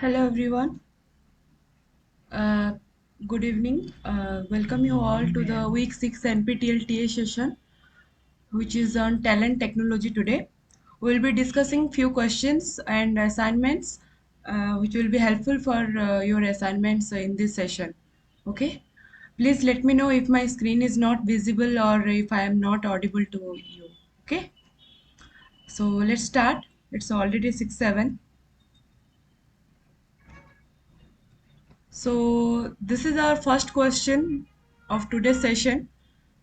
Hello everyone. Uh, Good evening. Welcome you all to the week 6 NPTEL TA session, which is on talent technology today. We'll be discussing few questions and assignments, which will be helpful for your assignments in this session. Okay. Please let me know if my screen is not visible or if I am not audible to you. Okay. So let's start. It's already 6:07. So this is our first question of today's session,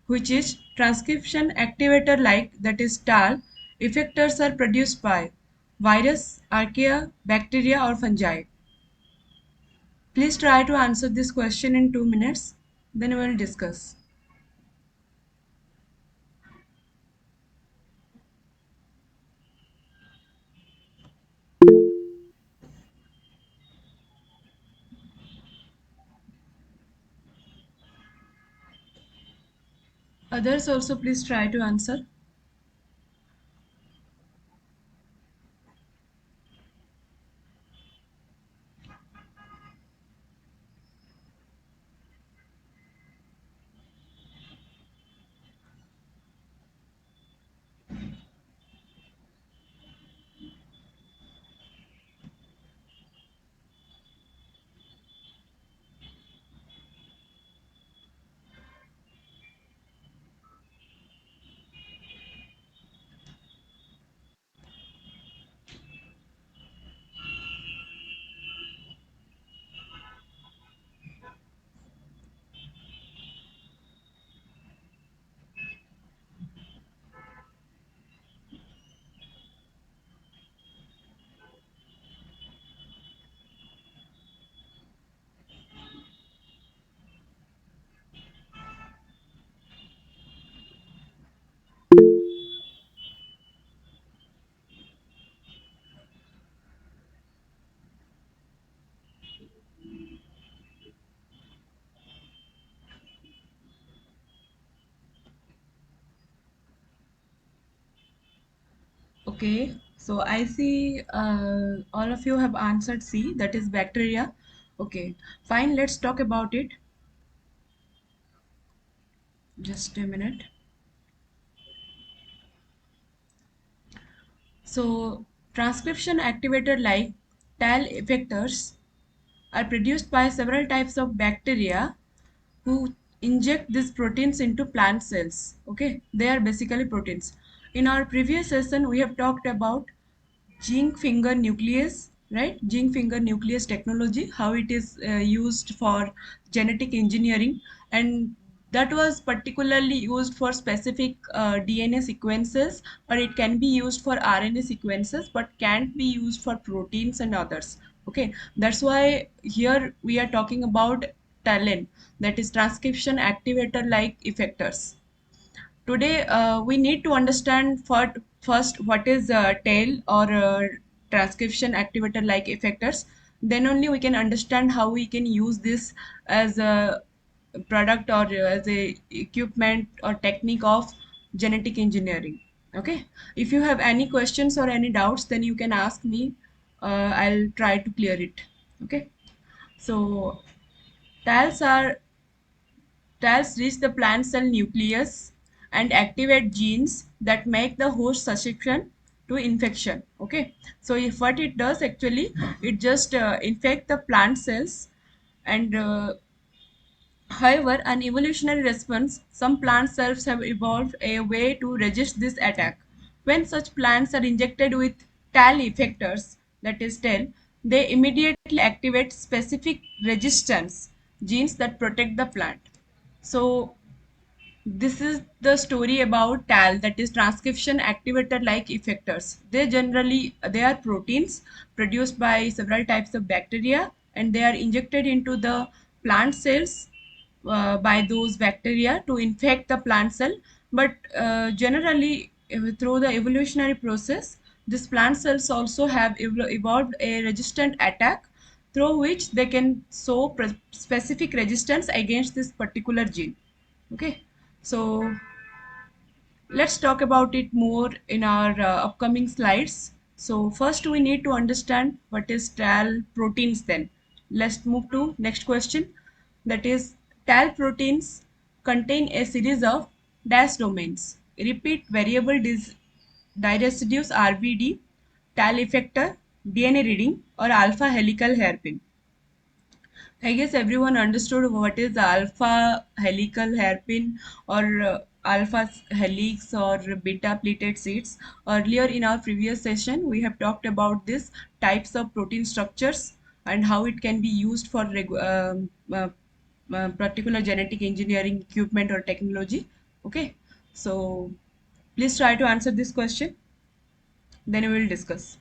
which is transcription activator like that is TAL effectors are produced by virus, archaea, bacteria or fungi. Please try to answer this question in 2 minutes, then we will discuss. Others also please try to answer. Okay, so I see all of you have answered C, that is bacteria. Okay, fine, let's talk about it. Just a minute. So, transcription activator like TAL effectors are produced by several types of bacteria who inject these proteins into plant cells. Okay, they are basically proteins. In our previous session, we have talked about zinc finger nucleus, right? Zinc finger nucleus technology, how it is used for genetic engineering, and that was particularly used for specific DNA sequences, or it can be used for RNA sequences, but can't be used for proteins and others. Okay, that's why here we are talking about talent, that is transcription activator like effectors. Today, we need to understand first what is tail or transcription activator like effectors. Then only we can understand how we can use this as a product or as a equipment or technique of genetic engineering. Okay. If you have any questions or any doubts, then you can ask me. I'll try to clear it. Okay. So TALs are TALs reach the plant cell nucleus and activate genes that make the host susceptible to infection. Okay, so if what it does actually, it just infect the plant cells, and however, an evolutionary response, some plant cells have evolved a way to resist this attack. When such plants are injected with TAL effectors, that is TAL, they immediately activate specific resistance genes that protect the plant. So this is the story about TAL, that is transcription activator like effectors. They are proteins produced by several types of bacteria, and they are injected into the plant cells by those bacteria to infect the plant cell. But generally, through the evolutionary process, these plant cells also have evolved a resistant attack through which they can show specific resistance against this particular gene. Okay, so let's talk about it more in our upcoming slides. So first we need to understand what is TAL proteins then. Let's move to next question. That is TAL proteins contain a series of dash domains. Repeat variable diresidues RBD, TAL effector, DNA reading or alpha helical hairpin. I guess everyone understood what is alpha helical hairpin or alpha helix or beta pleated seeds. Earlier in our previous session, we have talked about this types of protein structures and how it can be used for particular genetic engineering equipment or technology. Okay, so please try to answer this question. Then we will discuss.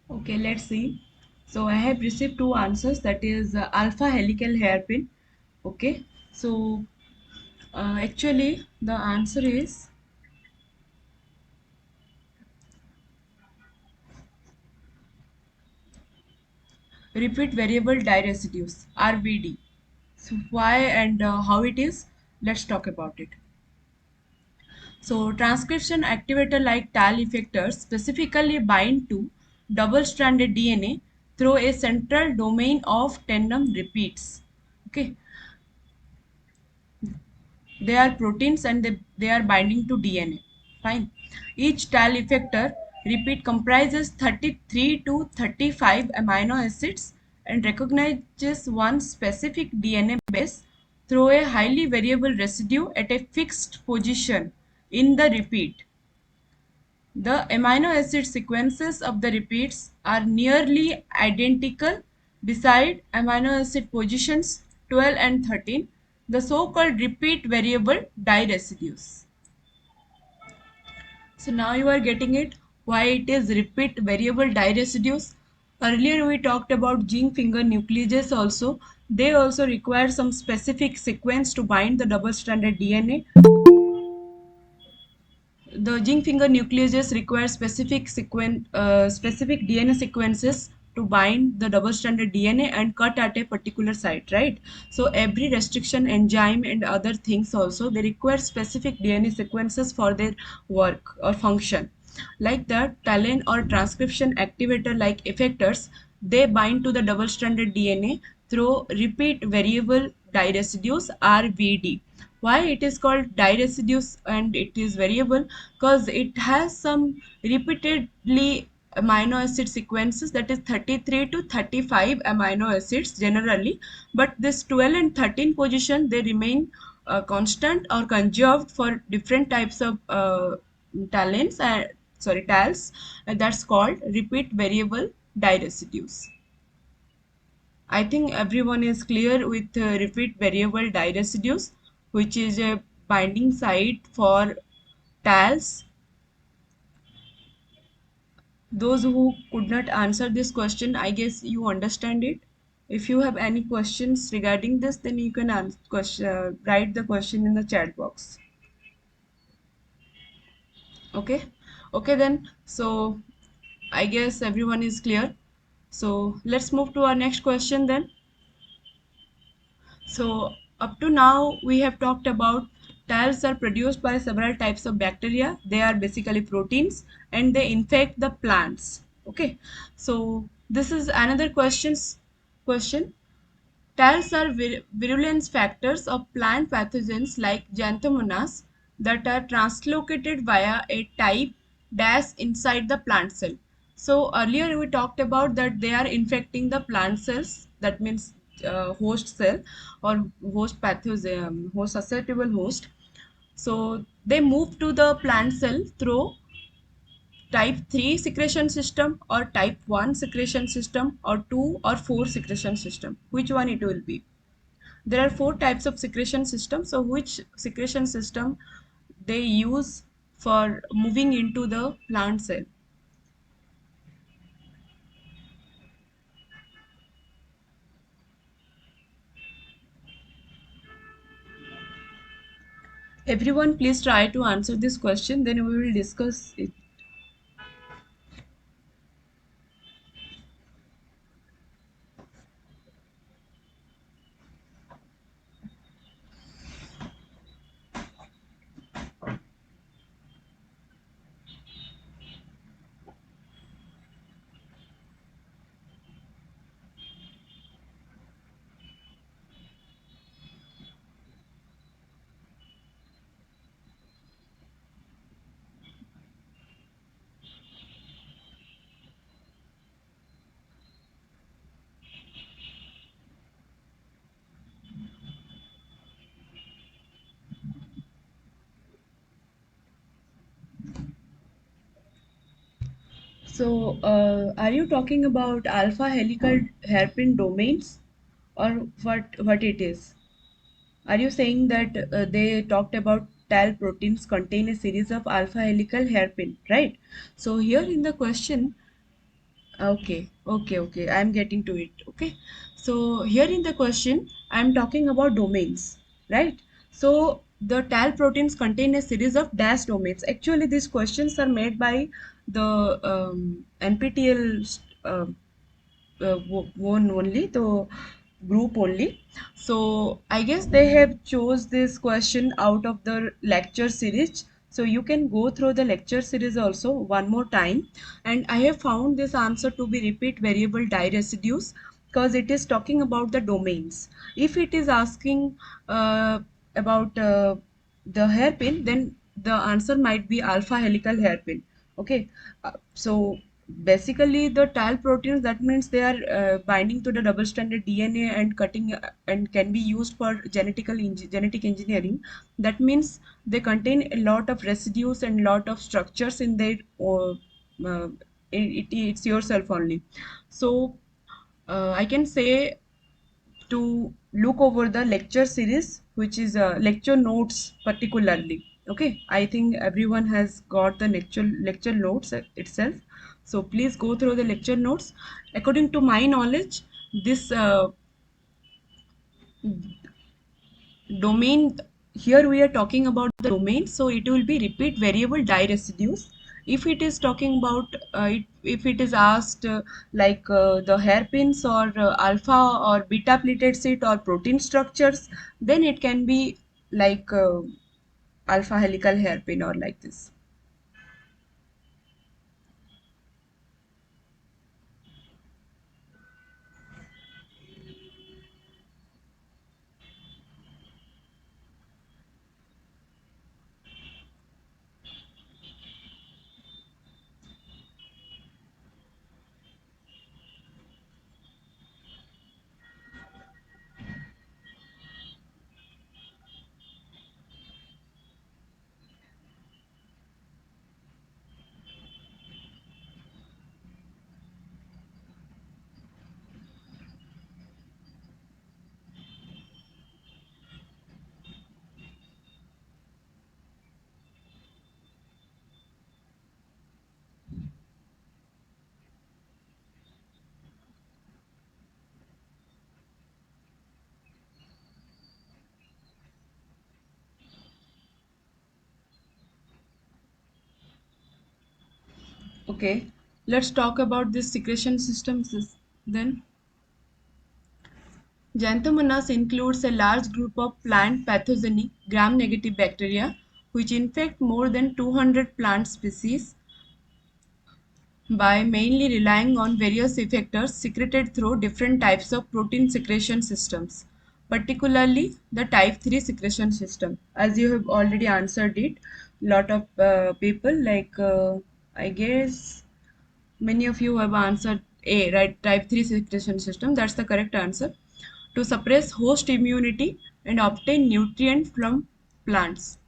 Okay, let's see. So I have received two answers, that is alpha helical hairpin. Okay, so actually the answer is repeat variable diresidues RVD. So why and how it is? Let's talk about it. So transcription activator like TAL effectors specifically bind to double-stranded DNA through a central domain of tandem repeats. Okay, they are proteins and they are binding to DNA. Fine. Each TAL effector repeat comprises 33 to 35 amino acids and recognizes one specific DNA base through a highly variable residue at a fixed position in the repeat. The amino acid sequences of the repeats are nearly identical beside amino acid positions 12 and 13, the so-called repeat variable diresidues. So now you are getting it, why it is repeat variable diresidues. Earlier we talked about zinc finger nucleases also. They also require some specific sequence to bind the double-stranded DNA. The zinc finger nucleases require specific DNA sequences to bind the double-stranded DNA and cut at a particular site, right? So every restriction enzyme and other things also, they require specific DNA sequences for their work or function. Like that, talent or transcription activator like effectors, they bind to the double-stranded DNA through repeat variable diresidues RVD. Why it is called diresidues and it is variable? Because it has some repeatedly amino acid sequences, that is 33 to 35 amino acids generally, but this 12 and 13 position they remain constant or conserved for different types of talents, tals, and that's called repeat variable diresidues. I think everyone is clear with repeat variable diresidues, which is a binding site for TALs. Those who could not answer this question, I guess you understand it. If you have any questions regarding this, then you can write the question in the chat box. Okay, okay then. So I guess everyone is clear. So let's move to our next question then. So up to now we have talked about tiles are produced by several types of bacteria. They are basically proteins and they infect the plants. Okay. So this is another question. Tiles are virulence factors of plant pathogens like Xanthomonas that are translocated via a type dash inside the plant cell. So earlier we talked about that they are infecting the plant cells. That means host cell or host pathogen, host susceptible host. So they move to the plant cell through type 3 secretion system or type 1 secretion system or 2 or 4 secretion system. Which one it will be? There are four types of secretion system. So which secretion system they use for moving into the plant cell? Everyone please try to answer this question, then we will discuss it. So are you talking about alpha helical hairpin domains or what it is? Are you saying that they talked about tau proteins contain a series of alpha helical hairpin, right? So here in the question, okay. I'm getting to it. Okay. So here in the question, I'm talking about domains, right? So the TAL proteins contain a series of dash domains. Actually, these questions are made by the NPTEL one only, the group only. So I guess they have chose this question out of the lecture series. So you can go through the lecture series also one more time. And I have found this answer to be repeat variable diresidues because it is talking about the domains. If it is asking about the hairpin, then the answer might be alpha helical hairpin. Okay. So basically the tau proteins, that means they are binding to the double stranded DNA and cutting and can be used for genetic engineering. That means they contain a lot of residues and lot of structures in their uh, it's yourself only. So I can say to look over the lecture series, which is lecture notes particularly. Okay, I think everyone has got the lecture notes itself. So please go through the lecture notes. According to my knowledge, this domain, here we are talking about the domain, so it will be repeat variable diresidues. If it is talking about if it is asked the hairpins or alpha or beta pleated sheet or protein structures, then it can be like alpha helical hairpin or like this. Okay, let's talk about this secretion systems then. Xanthomonas includes a large group of plant pathogenic gram-negative bacteria which infect more than 200 plant species by mainly relying on various effectors secreted through different types of protein secretion systems, particularly the type 3 secretion system. As you have already answered it, lot of people I guess many of you have answered A, right? Type 3 secretion system. That's the correct answer. To suppress host immunity and obtain nutrients from plants.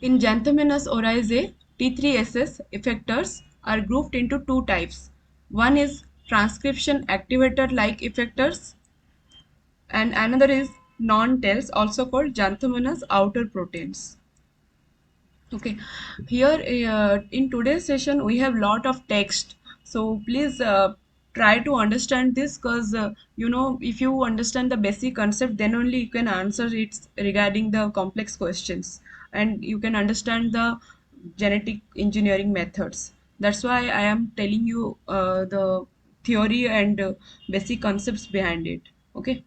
In Xanthomonas oryzae, T3SS effectors are grouped into two types. One is transcription activator-like effectors and another is non-TELs, also called Xanthomonas outer proteins. Okay, here in today's session we have lot of text, so please try to understand this because if you understand the basic concept, then only you can answer it regarding the complex questions, and you can understand the genetic engineering methods. That's why I am telling you the theory and basic concepts behind it. Okay.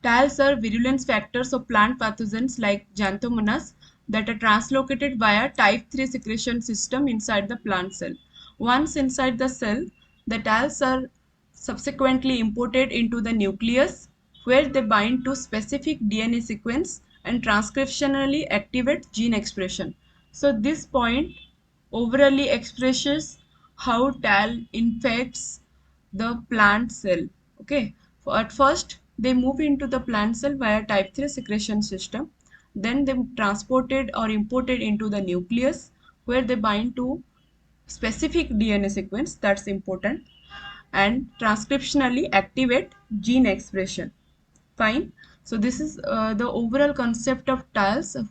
TALs are virulence factors of plant pathogens like Xanthomonas that are translocated via type 3 secretion system inside the plant cell. Once inside the cell, the TALs are subsequently imported into the nucleus where they bind to specific DNA sequence and transcriptionally activate gene expression. So this point overally expresses how TAL infects the plant cell. Okay, at first they move into the plant cell via type 3 secretion system, then they transported or imported into the nucleus where they bind to specific DNA sequence, that's important, and transcriptionally activate gene expression. Fine. So this is the overall concept of TALS, of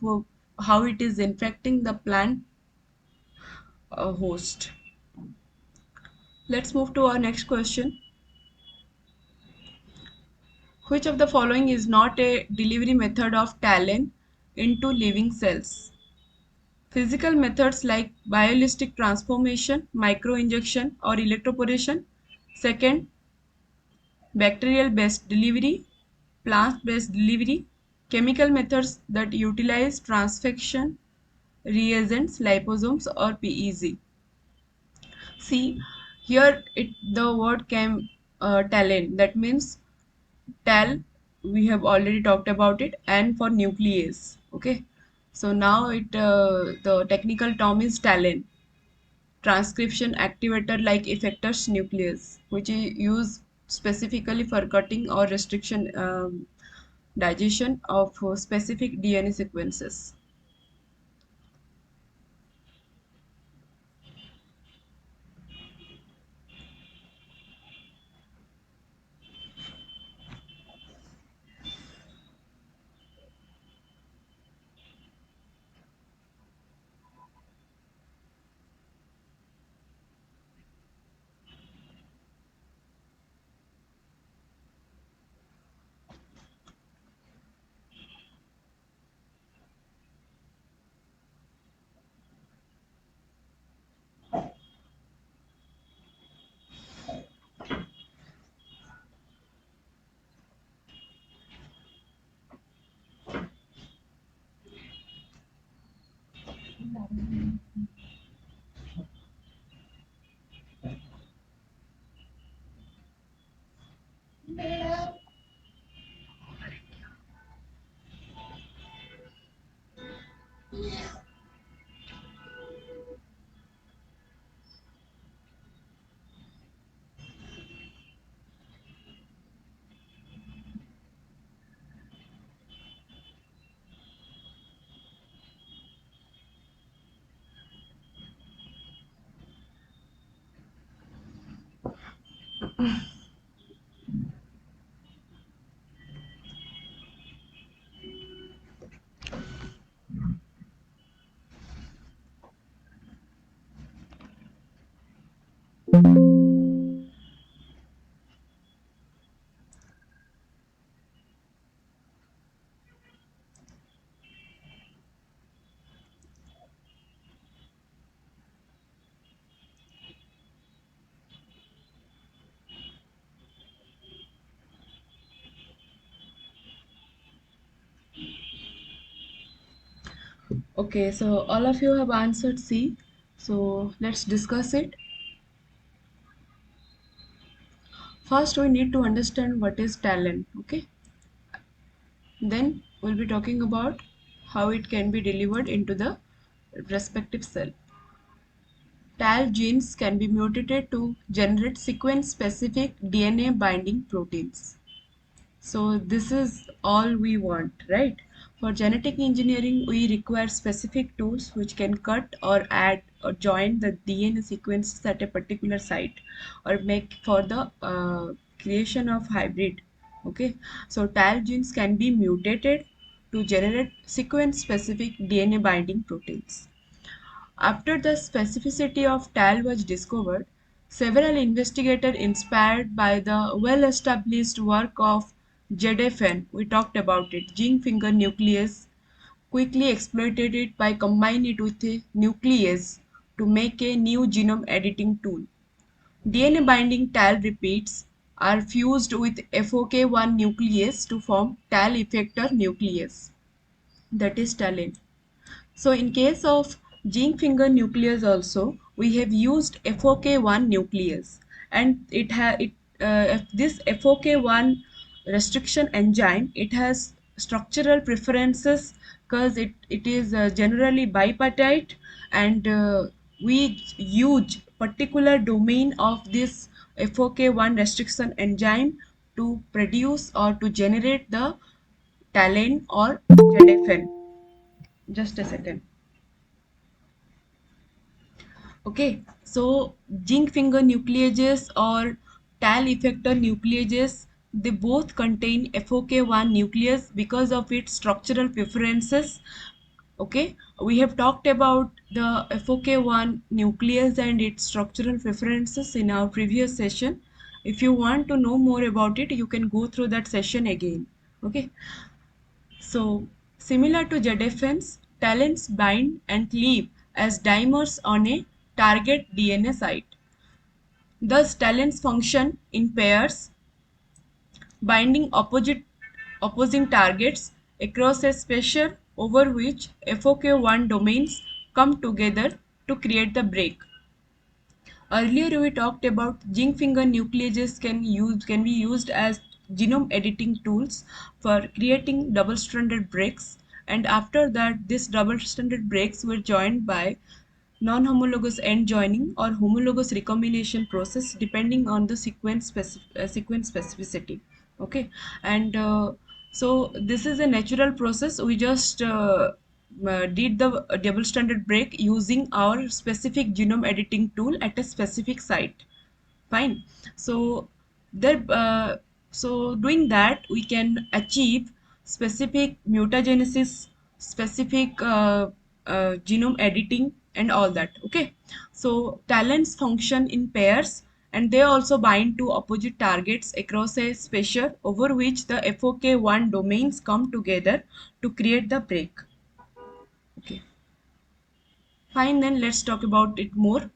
how it is infecting the plant host. Let's move to our next question. Which of the following is not a delivery method of talent into living cells? Physical methods like bioelastic transformation, microinjection, or electroporation. Second, bacterial based delivery, plant based delivery. Chemical methods that utilize transfection reagents, liposomes, or PEZ. See, here the word came talent. That means tal, we have already talked about it, and for nuclease. Okay, so now the technical term is talent, transcription activator like effectors nuclease, which is used specifically for cutting or restriction digestion of specific DNA sequences. Okay, so all of you have answered C. So let's discuss it. First, we need to understand what is talent. Okay, then we'll be talking about how it can be delivered into the respective cell. TAL genes can be mutated to generate sequence-specific DNA binding proteins. So this is all we want, right? For genetic engineering, we require specific tools which can cut or add or join the DNA sequences at a particular site or make for the creation of hybrid. Okay, so TAL genes can be mutated to generate sequence-specific DNA binding proteins. After the specificity of TAL was discovered, several investigators inspired by the well-established work of ZFN, we talked about it, zinc finger nuclease, quickly exploited it by combining it with a nuclease to make a new genome editing tool. DNA binding TAL repeats are fused with FOK1 nuclease to form TAL effector nuclease, that is TALEN. So in case of zinc finger nucleus also, we have used FOK1 nucleus, and this FOK1 restriction enzyme, it has structural preferences because it is generally bipartite, and we use particular domain of this FOK1 restriction enzyme to produce or to generate the talent or ZFN. Just a second. Okay, so zinc finger nucleases or TAL effector nucleases, they both contain FOK1 nucleus because of its structural preferences. Okay, we have talked about the FOK1 nucleus and its structural preferences in our previous session. If you want to know more about it, you can go through that session again. Okay, so, similar to ZFNs, talents bind and cleave as dimers on a target DNA site. Thus, talents function in pairs, binding opposing targets across a spatial over which FOK1 domains come together to create the break. Earlier we talked about zinc finger nucleases can be used as genome editing tools for creating double-stranded breaks, and after that these double-stranded breaks were joined by non-homologous end joining or homologous recombination process depending on the sequence specificity. Okay, and so this is a natural process. We just did the double stranded break using our specific genome editing tool at a specific site. Fine. So there so doing that we can achieve specific mutagenesis, specific genome editing and all that. Okay, so talents function in pairs, and they also bind to opposite targets across a spatial over which the FOK1 domains come together to create the break. Okay, fine, then let's talk about it more.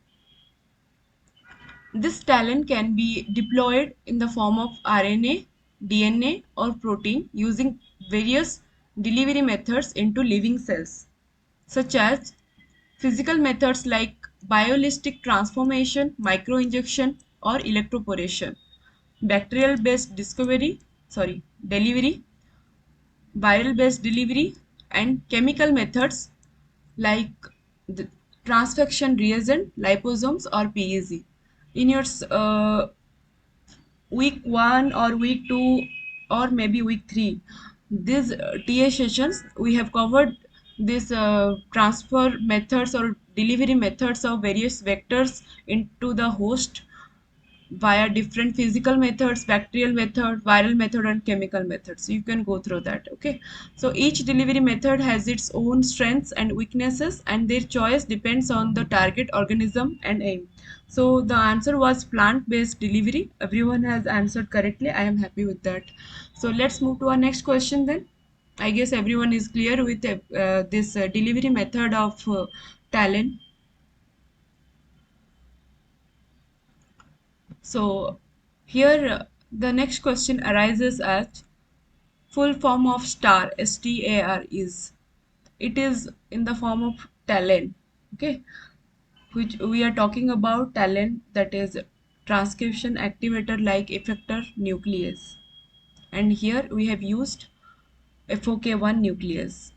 This talent can be deployed in the form of RNA, DNA, or protein using various delivery methods into living cells, such as physical methods like biolistic transformation, microinjection, or electroporation, bacterial-based delivery, viral-based delivery, and chemical methods like the transfection reagent, liposomes, or PEG. In your week 1 or week 2 or maybe week 3, these TA sessions we have covered these transfer methods or delivery methods of various vectors into the host via different physical methods, bacterial method, viral method, and chemical methods. So you can go through that. Okay, so each delivery method has its own strengths and weaknesses, and their choice depends on the target organism and aim. So the answer was plant-based delivery. Everyone has answered correctly. I am happy with that. So let's move to our next question then. I guess everyone is clear with this delivery method of talent. So here the next question arises as full form of STAR, STAR is. it is in the form of talent. Okay, which we are talking about talent, that is transcription activator like effector nuclease, and here we have used FOK1 nuclease.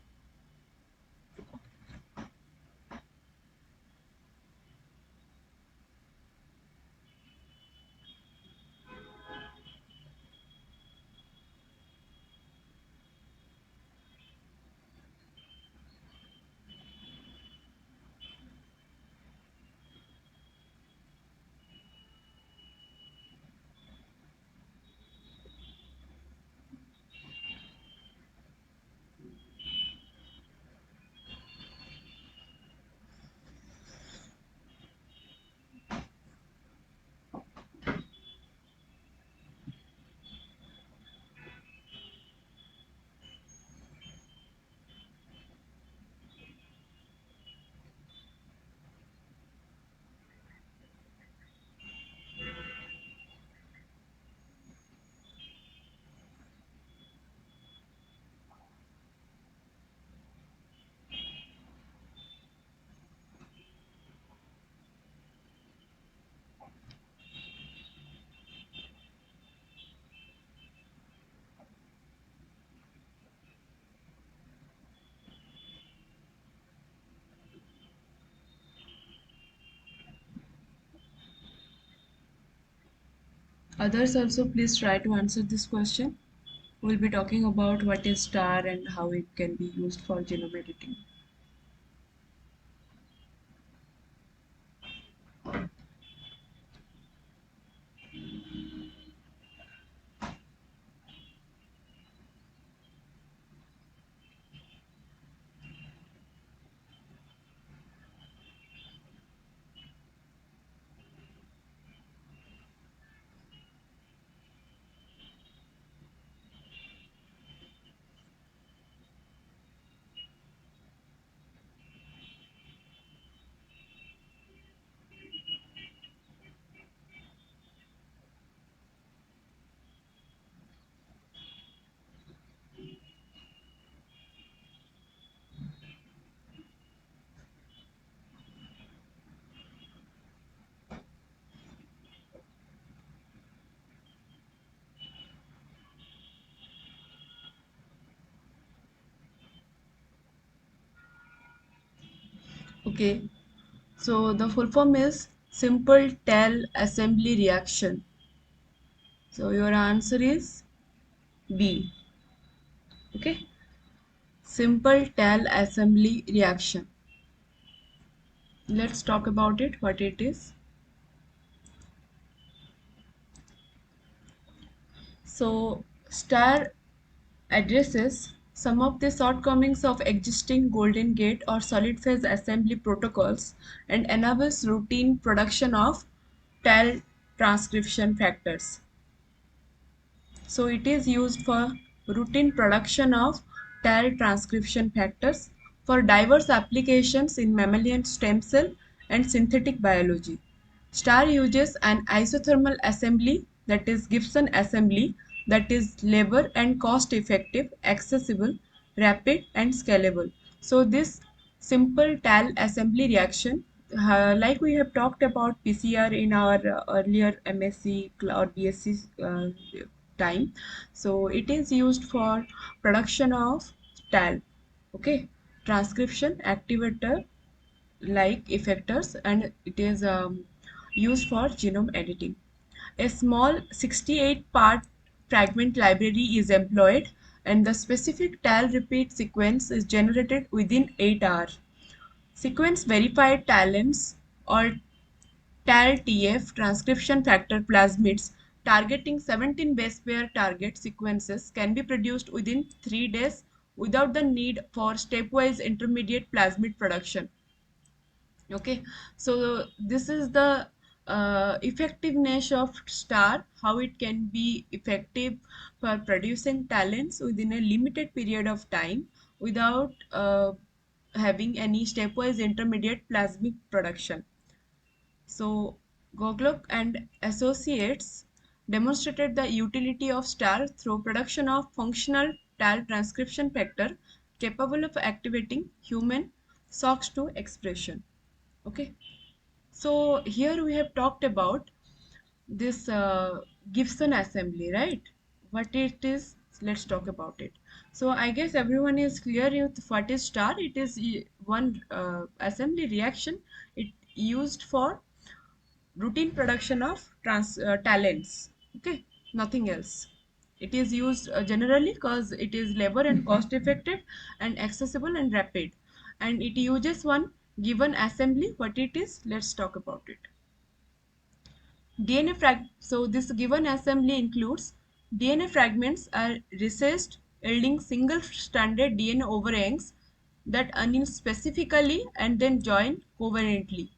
Others also please try to answer this question. We'll be talking about what is star and how it can be used for genome editing. Okay, so the full form is simple tell assembly reaction. So your answer is B. Okay, simple tell assembly reaction. Let's talk about it, what it is. So star addresses some of the shortcomings of existing golden gate or solid phase assembly protocols and enables routine production of TAL transcription factors. So it is used for routine production of TAL transcription factors for diverse applications in mammalian stem cell and synthetic biology. STAR uses an isothermal assembly, that is Gibson assembly, that is labor and cost effective, accessible, rapid and scalable. So this simple TAL assembly reaction, like we have talked about PCR in our earlier MSc or BSc time. So it is used for production of TAL, okay, transcription activator like effectors, and it is used for genome editing. A small 68 part fragment library is employed and the specific TAL repeat sequence is generated within 8 hours. Sequence verified talents or TAL-TF transcription factor plasmids targeting 17 base pair target sequences can be produced within 3 days without the need for stepwise intermediate plasmid production. Okay, so this is the effectiveness of star, how it can be effective for producing talents within a limited period of time without having any stepwise intermediate plasmic production. So Goglock and associates demonstrated the utility of STAR through production of functional TAL transcription factor capable of activating human SOX to expression. Okay, so here we have talked about this Gibson assembly, right? What it is, let's talk about it. So I guess everyone is clear with what is star. It is one assembly reaction. It used for routine production of talents. Okay, nothing else. It is used generally because it is labor and cost effective and accessible and rapid, and it uses one given assembly. What it is, let's talk about it. So this given assembly includes DNA fragments are recessed, yielding single-stranded DNA overhangs that anneal specifically and then join covalently.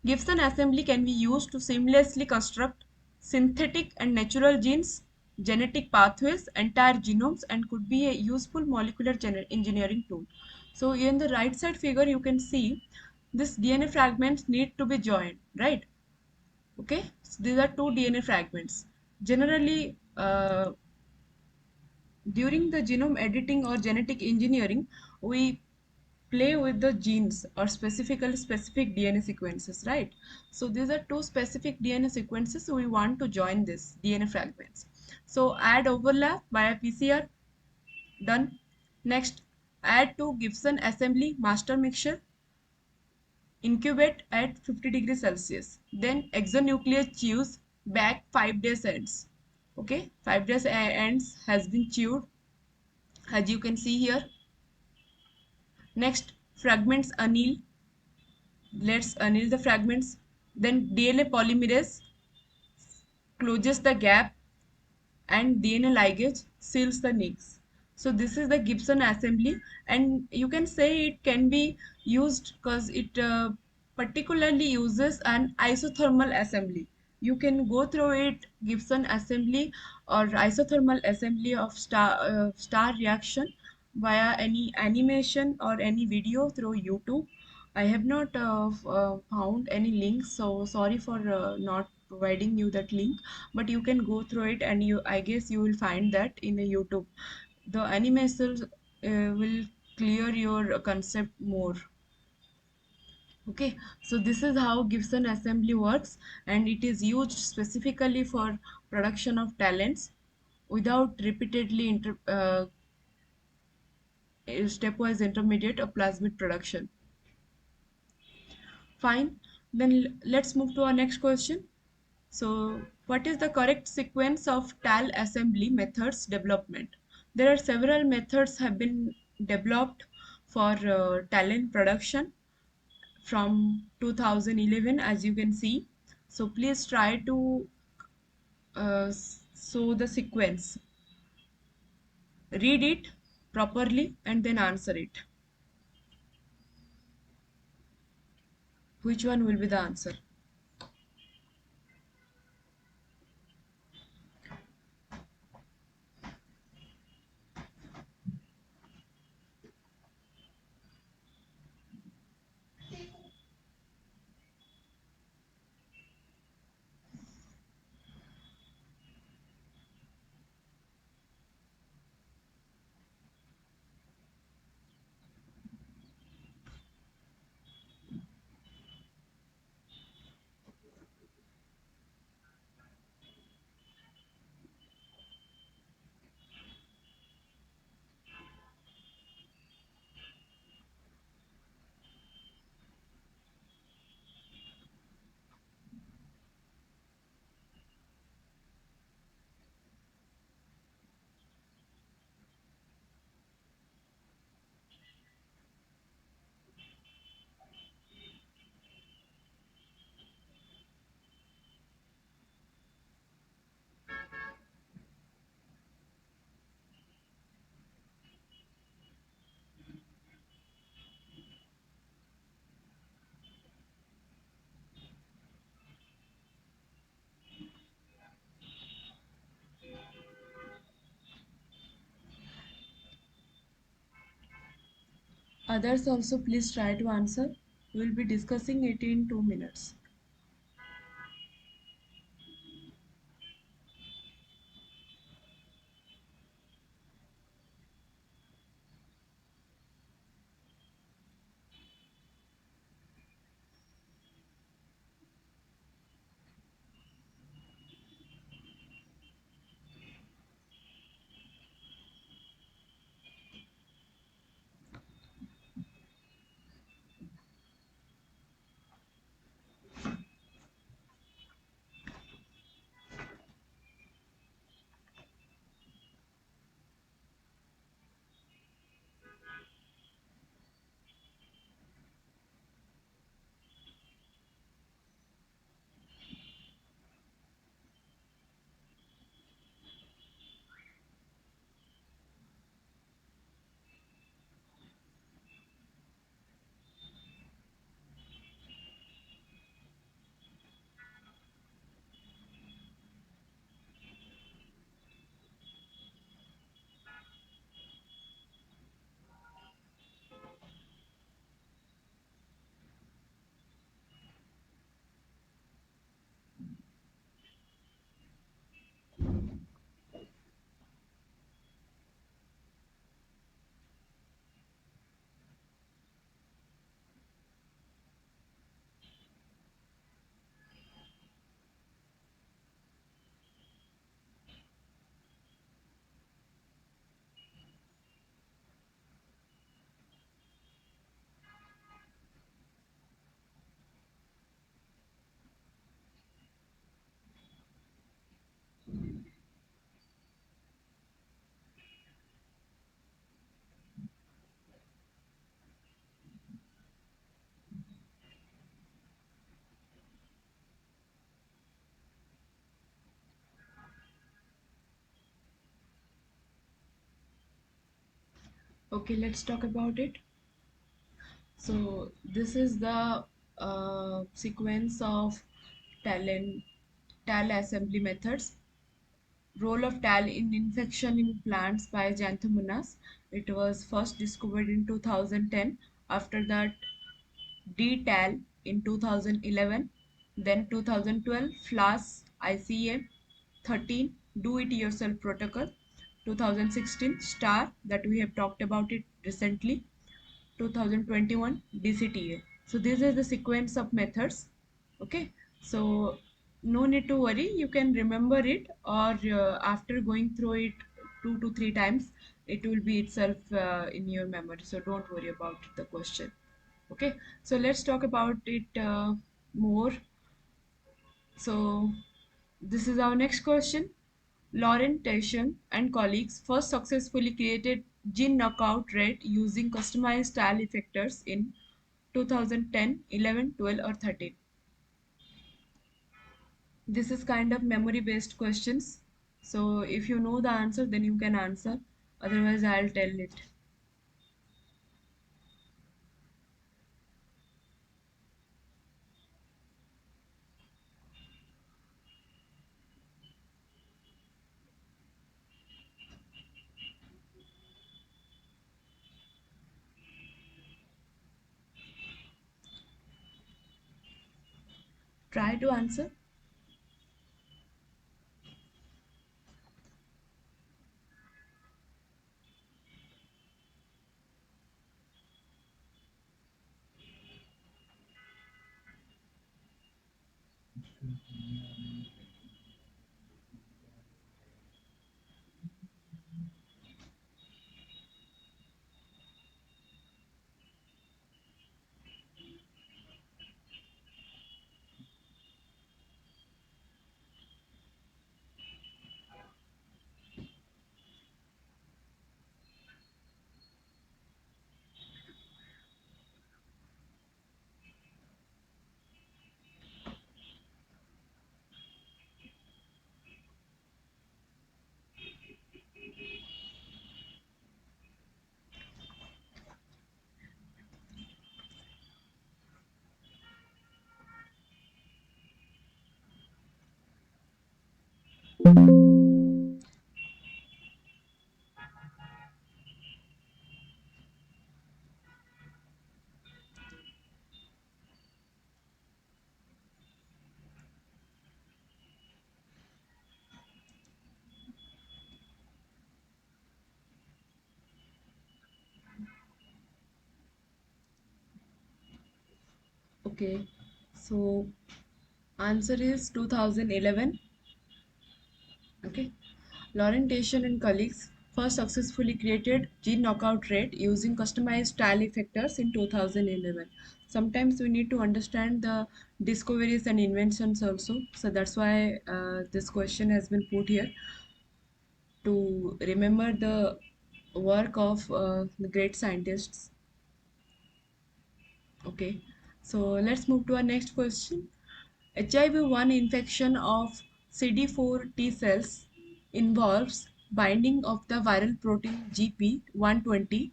Gibson assembly can be used to seamlessly construct synthetic and natural genes, genetic pathways, entire genomes, and could be a useful molecular engineering tool. So in the right side figure, you can see this DNA fragments need to be joined, right? Okay, so these are two DNA fragments. Generally, during the genome editing or genetic engineering, we play with the genes or specific DNA sequences, right? So these are two specific DNA sequences. So we want to join this DNA fragments. So add overlap via PCR, done. Next, add to Gibson assembly master mixture, incubate at 50 degrees Celsius. Then exonuclease chews back 5 days ends. Okay, 5 days ends has been chewed as you can see here. Next, fragments anneal. Let's anneal the fragments. Then DNA polymerase closes the gap and DNA ligase seals the nicks. So this is the Gibson assembly, and you can say it can be used because it particularly uses an isothermal assembly. You can go through it, Gibson assembly or isothermal assembly of star reaction via any animation or any video through YouTube. I have not found any links, so sorry for not providing you that link, but you can go through it and I guess you will find that in the YouTube. The animations will clear your concept more. Okay, so this is how Gibson assembly works, and it is used specifically for production of talents without repeatedly stepwise intermediate or plasmid production. Fine, then let's move to our next question. So, what is the correct sequence of TAL assembly methods development? There are several methods have been developed for talent production from 2011, as you can see. So please try to show the sequence. Read it properly and then answer it. Which one will be the answer? Others also please try to answer. We will be discussing it in 2 minutes. Okay, let's talk about it. So this is the sequence of talent TAL assembly methods. Role of TAL in infection in plants by Xanthomonas. It was first discovered in 2010. After that, DTAL in 2011. Then 2012, FLAS ICA 13, Do It Yourself Protocol. 2016, STAR, that we have talked about it recently. 2021, DCTA. So this is the sequence of methods. Okay, so no need to worry, you can remember it, or after going through it 2 to 3 times, it will be itself in your memory. So don't worry about the question. Okay, so let's talk about it more. So this is our next question. Lauren Taschen and colleagues first successfully created gene knockout rate using customized style effectors in 2010, 11, 12, or 13. This is kind of memory based questions. So if you know the answer, then you can answer. Otherwise, I'll tell it. Try to answer. Okay, so answer is 2011. Okay, Lauren Taschen and colleagues first successfully created gene knockout rate using customized style effectors in 2011. Sometimes we need to understand the discoveries and inventions also. So that's why this question has been put here to remember the work of the great scientists. Okay, so let's move to our next question. HIV-1 infection of CD4 T cells involves binding of the viral protein GP120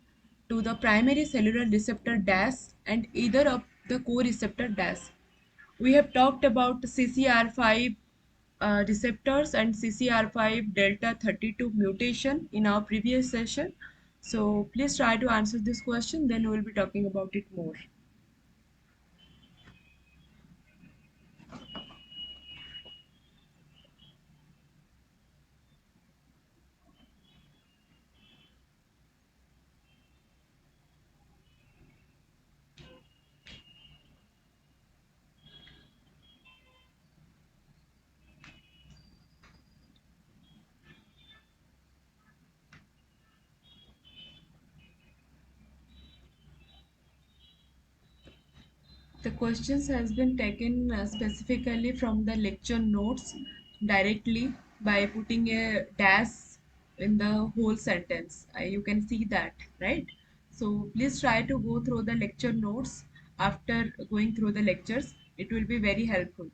to the primary cellular receptor DAS and either of the co-receptor DAS. We have talked about CCR5 receptors and CCR5 delta 32 mutation in our previous session. So please try to answer this question, then we will be talking about it more. The questions has been taken specifically from the lecture notes directly by putting a dash in the whole sentence. You can see that, right? So please try to go through the lecture notes after going through the lectures. It will be very helpful.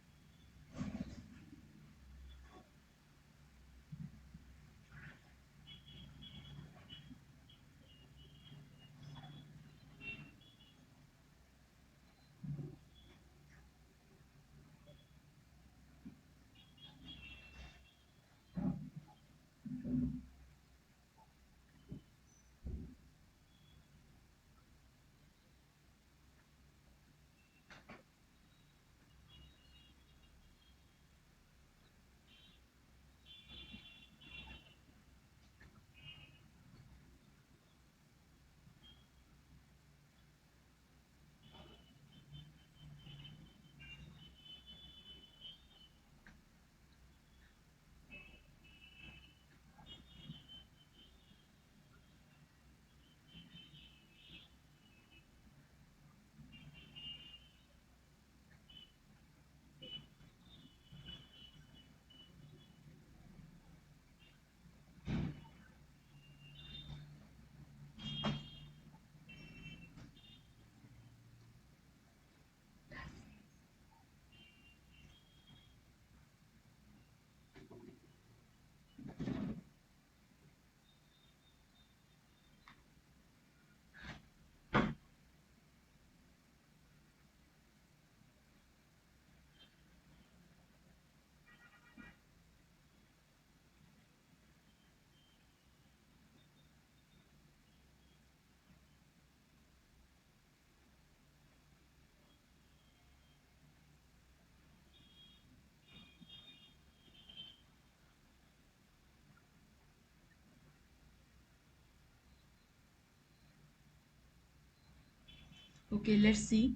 Okay, let's see.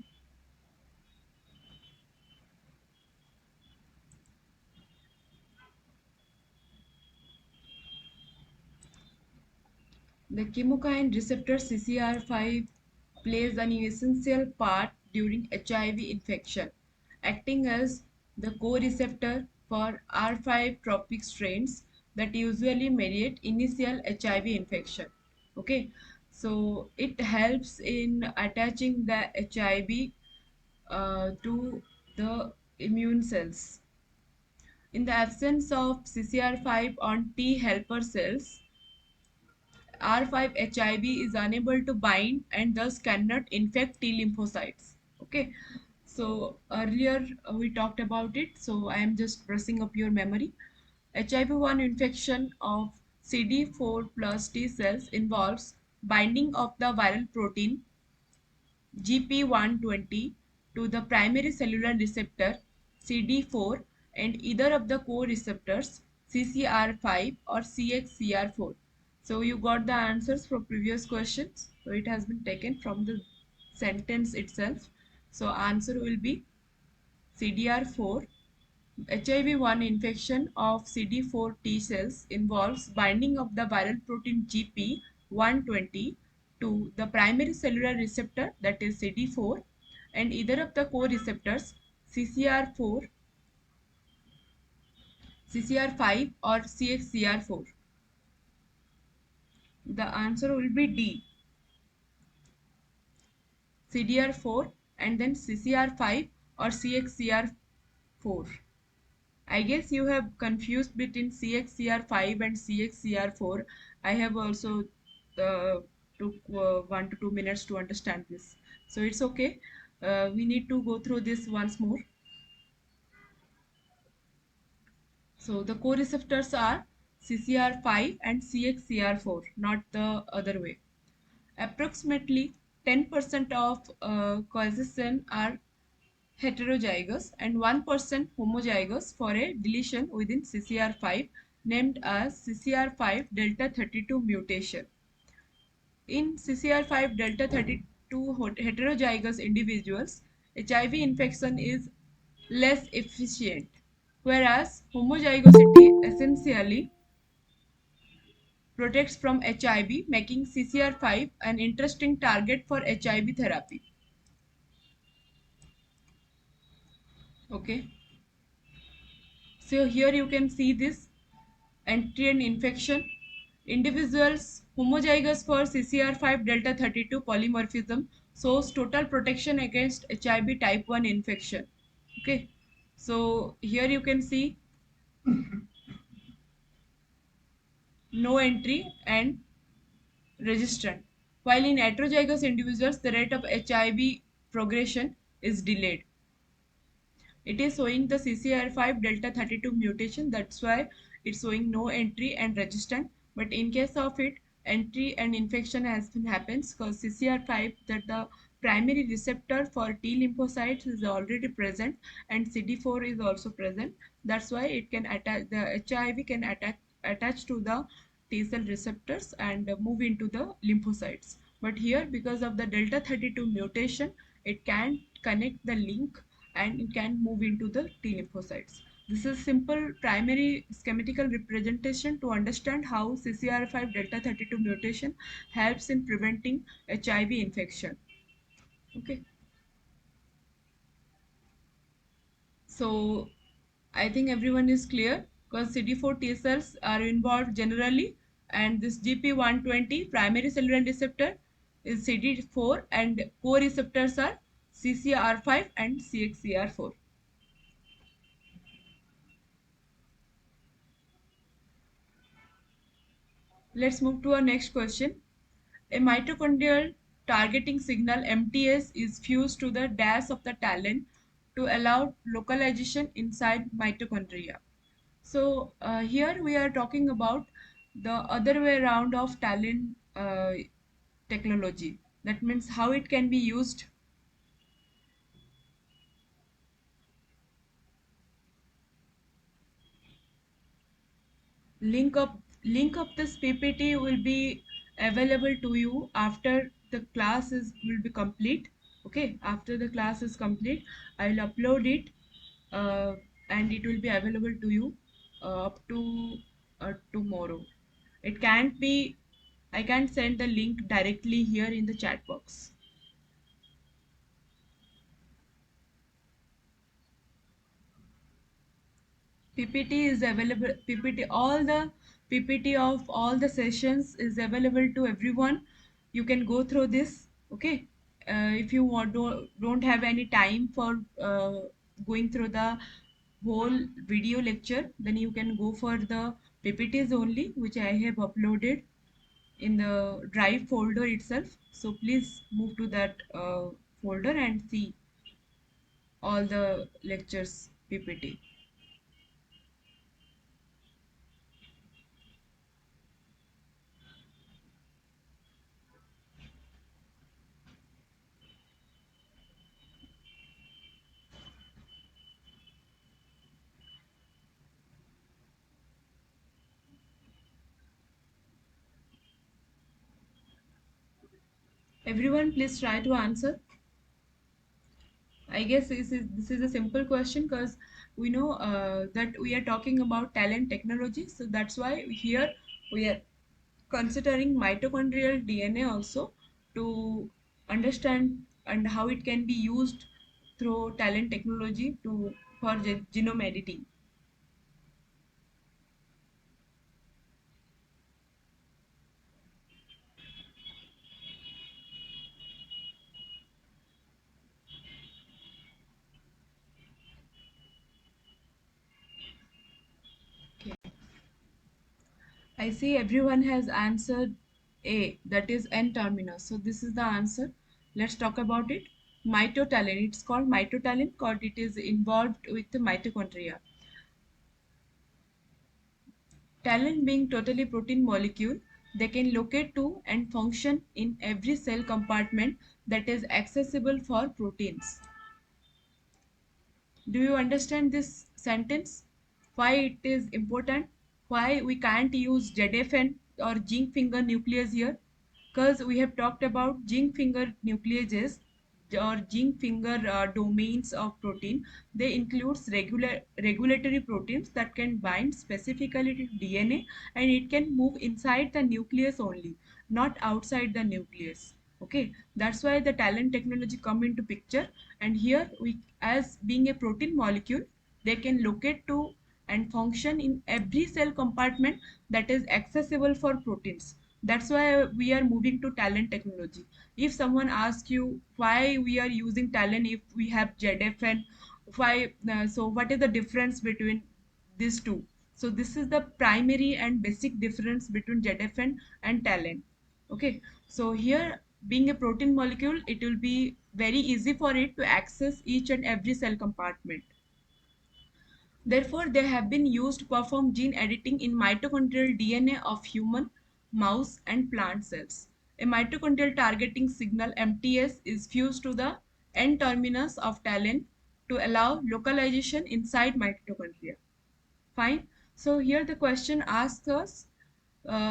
The chemokine receptor CCR5 plays an essential part during HIV infection, acting as the co-receptor for R5 tropic strains that usually mediate initial HIV infection. Okay, so it helps in attaching the HIV to the immune cells. In the absence of CCR5 on T helper cells, R5 HIV is unable to bind and thus cannot infect T lymphocytes. Okay, so earlier we talked about it, so I am just brushing up your memory. HIV-1 infection of CD4 plus T cells involves binding of the viral protein GP120 to the primary cellular receptor CD4 and either of the co-receptors CCR5 or CXCR4. So you got the answers for previous questions. So it has been taken from the sentence itself. So answer will be CDR4. HIV-1 infection of CD4 T cells involves binding of the viral protein GP120 to the primary cellular receptor, that is CD4, and either of the co-receptors CCR4, CCR5 or CXCR4. The answer will be D, CDR4 and then CCR5 or CXCR4. I guess you have confused between CXCR5 and CXCR4. I have also took 1 to 2 minutes to understand this. So it's okay. We need to go through this once more. So the co-receptors are CCR5 and CXCR4, not the other way. Approximately 10% of causation are heterozygous and 1% homozygous for a deletion within CCR5 named as CCR5 delta 32 mutation. In CCR5 delta 32 heterozygous individuals, HIV infection is less efficient, whereas homozygosity essentially protects from HIV, making CCR5 an interesting target for HIV therapy. Okay, so here you can see this entry and infection. Individuals homozygous for CCR5 delta 32 polymorphism shows total protection against HIV type 1 infection. Okay, so here you can see no entry and resistant. While in heterozygous individuals, the rate of HIV progression is delayed. It is showing the CCR5 delta 32 mutation. That's why it's showing no entry and resistant. But in case of it, entry and infection has been happens because CCR5, that the primary receptor for T lymphocytes, is already present and CD4 is also present. That's why it can attach, the HIV can attach to the T cell receptors and move into the lymphocytes. But here, because of the delta 32 mutation, it can connect the link and it can move into the T lymphocytes. This is simple primary schematical representation to understand how CCR5 delta 32 mutation helps in preventing HIV infection. Okay, so I think everyone is clear because CD4 T cells are involved generally, and this GP120 primary cellular receptor is CD4 and co-receptors are CCR5 and CXCR4. Let's move to our next question. A mitochondrial targeting signal MTS is fused to the DAS of the talon to allow localization inside mitochondria. So here we are talking about the other way around of talon technology. That means how it can be used. Link up this PPT will be available to you after the class is will be complete. Okay, after the class is complete, I will upload it, uh, and it will be available to you up to tomorrow. It can't be, I can't send the link directly here in the chat box. PPT is available. PPT, all the PPT of all the sessions is available to everyone. You can go through this. Okay, if you don't have any time for going through the whole video lecture, then you can go for the PPTs only, which I have uploaded in the drive folder itself. So please move to that folder and see all the lectures PPT. Everyone, please try to answer. I guess this is a simple question because we know that we are talking about talent technology. So that's why here we are considering mitochondrial DNA also to understand and how it can be used through talent technology to for genome editing. Okay. I see everyone has answered A, that is N terminus. So this is the answer. Let's talk about it. Mitotalin. It's called mitotalin because it is involved with the mitochondria. Talent being totally protein molecule, they can locate to and function in every cell compartment that is accessible for proteins. Do you understand this sentence? Why it is important? Why we can't use ZFN or zinc finger nuclease here? Because we have talked about zinc finger nucleases or zinc finger domains of protein. They includes regulatory proteins that can bind specifically to DNA, and it can move inside the nucleus only, not outside the nucleus. Okay, that's why the talent technology come into picture. And here we, as being a protein molecule, they can locate to and function in every cell compartment that is accessible for proteins. That's why we are moving to talent technology. If someone asks you why we are using talent if we have ZFN, why so what is the difference between these two? So this is the primary and basic difference between ZFN and talent. Okay, so here being a protein molecule, it will be very easy for it to access each and every cell compartment. Therefore, they have been used to perform gene editing in mitochondrial DNA of human, mouse, and plant cells. A mitochondrial targeting signal MTS is fused to the N terminus of talent to allow localization inside mitochondria. Fine. So here the question asks us,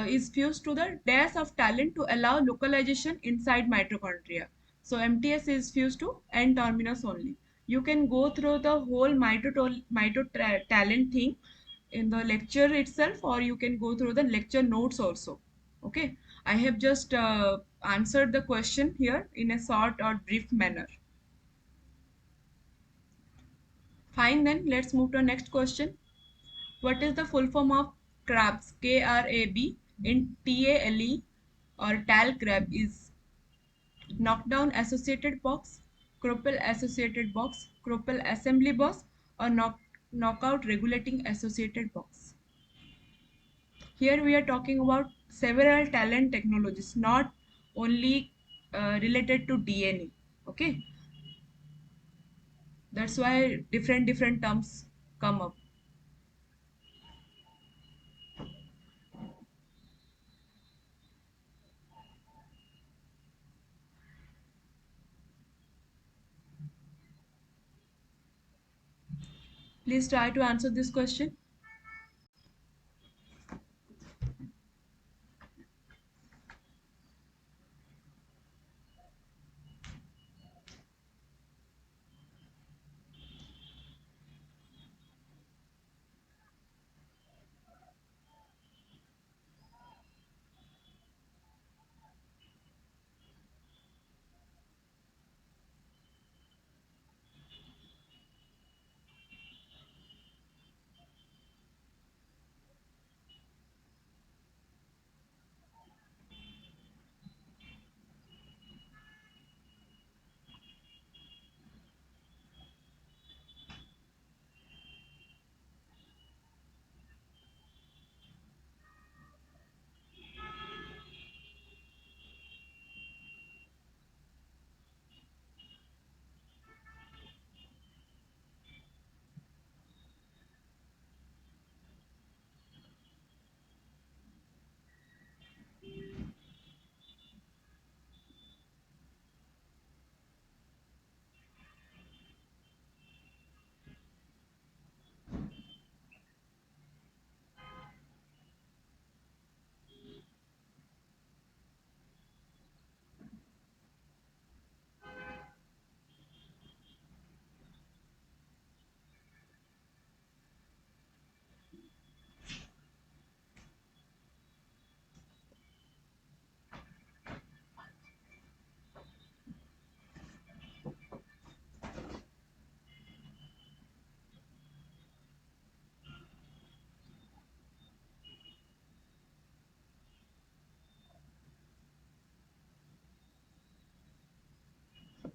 is fused to the dash of talent to allow localization inside mitochondria. So MTS is fused to N terminus only. You can go through the whole mitotalent thing in the lecture itself, or you can go through the lecture notes also. Okay. I have just answered the question here in a short or brief manner. Fine, then let's move to the next question. What is the full form of CRABs? KRAB in TALE or TAL crab is knockdown associated box, Kroppel associated box, Kroppel assembly box, or knockout regulating associated box. Here we are talking about several talent technologies, not only related to DNA. Okay, that's why different terms come up. Please try to answer this question.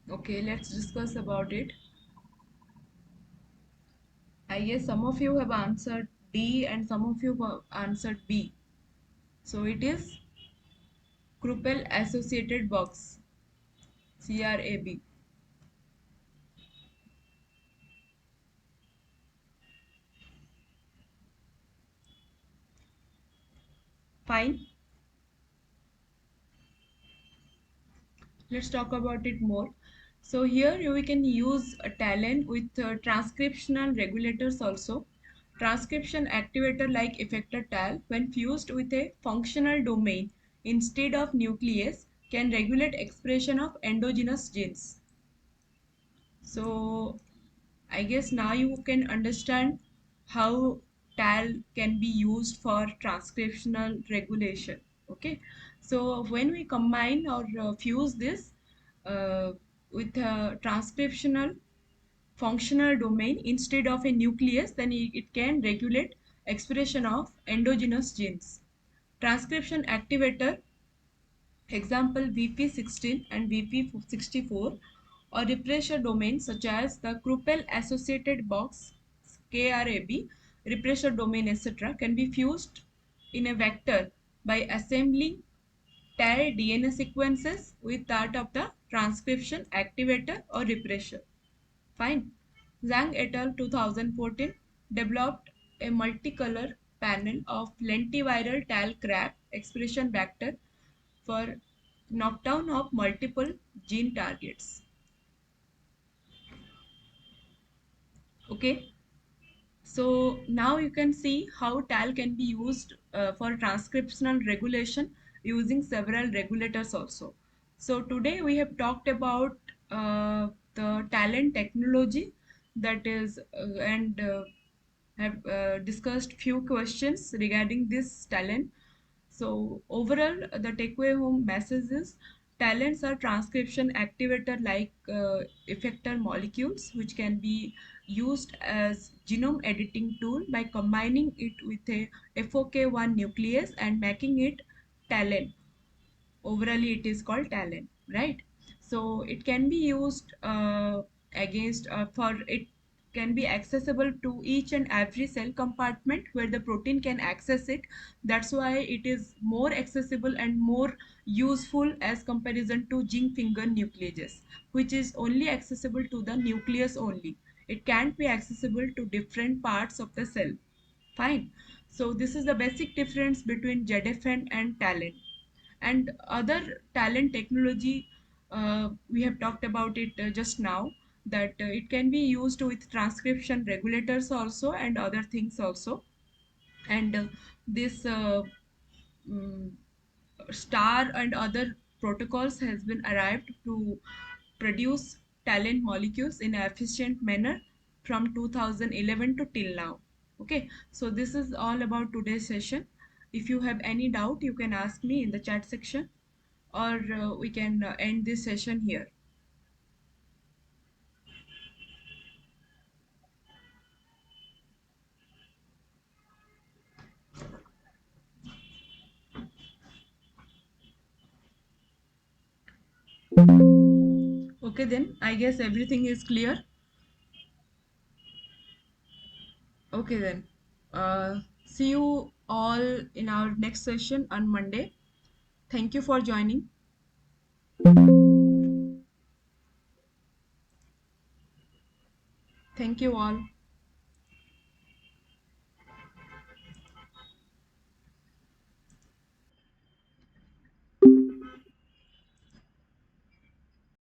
Okay, let's discuss about it. I guess some of you have answered D and some of you have answered B. So it is Krupel associated box, CRAB. Fine. Let's talk about it more. So here we can use a talent with transcriptional regulators also. Transcription activator like effector TAL when fused with a functional domain instead of nucleus can regulate expression of endogenous genes. So I guess now you can understand how TAL can be used for transcriptional regulation. Okay, so when we combine or fuse this uh, with a transcriptional functional domain instead of a nucleus, then it can regulate expression of endogenous genes. Transcription activator, example VP16 and VP64, or repressor domains such as the Krupel associated box KRAB, repressor domain, etc., can be fused in a vector by assembling TAL DNA sequences with that of the transcription activator or repressor. Fine. Zhang et al. 2014 developed a multicolor panel of lentiviral TAL crab expression vector for knockdown of multiple gene targets. Okay, so now you can see how TAL can be used for transcriptional regulation using several regulators also. So today we have talked about the talent technology, that is and have discussed few questions regarding this talent. So overall, the takeaway home message is talents are transcription activator like effector molecules which can be used as genome editing tool by combining it with a FOK1 nucleus and making it talent. Overally it is called talent, right? So it can be used against for it can be accessible to each and every cell compartment where the protein can access it. That's why it is more accessible and more useful as comparison to zinc finger nucleases, which is only accessible to the nucleus only. It can't be accessible to different parts of the cell. Fine. So this is the basic difference between ZFN and talent. And other talent technology, we have talked about it just now, that it can be used with transcription regulators also and other things also. And this mm, star and other protocols has been arrived to produce talent molecules in an efficient manner from 2011 to till now. Okay, so this is all about today's session. If you have any doubt, you can ask me in the chat section, or we can end this session here. Okay, then I guess everything is clear. Okay, then see you all in our next session on Monday. Thank you for joining. Thank you all.